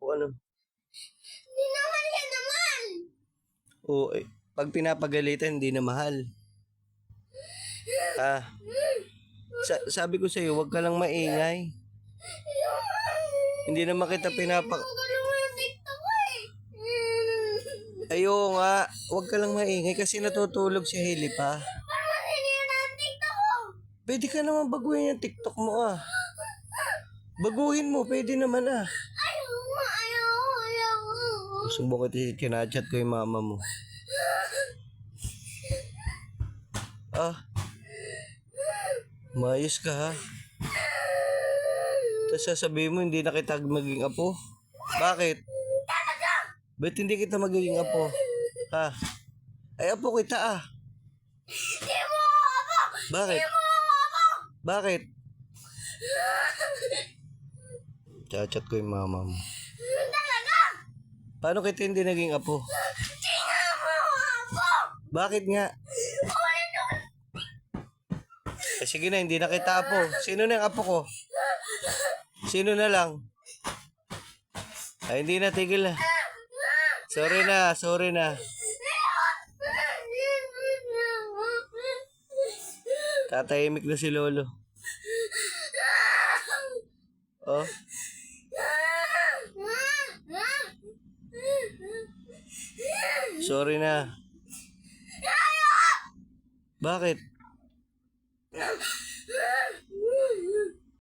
apo, ano? Hindi naman yan naman. Oo, pag pinapagalitan, hindi na mahal. Sabi ko sa'yo, huwag ka lang maingay. Hindi naman kita Magaling mo yung TikTok ko eh. Ayo nga, huwag ka lang maingay kasi natutulog si Hailey pa. Parang masinira na ang TikTok ko. Pwede ka naman baguhin yung TikTok mo ah. Baguhin mo, pwede naman ah. Ayaw. Sumbong ko, kinachat ko yung mama mo. Mayos ka ha. Tapos sasabihin mo hindi na kita maging apo. Bakit? Ba't hindi kita magiging apo? Ha? Ay apo kita ah. Hindi mo ako. Bakit? Bakit? Chat ko yung mama mo. Talaga? Paano kita hindi naging apo? Hindi nga mo ako. Bakit nga? Sige na, hindi na kita apo. Sino na yung apo ko? Sino na lang? Ay, hindi na, tigil na. Sorry na. Tatahimik na si Lolo. Oh. Sorry na. Bakit?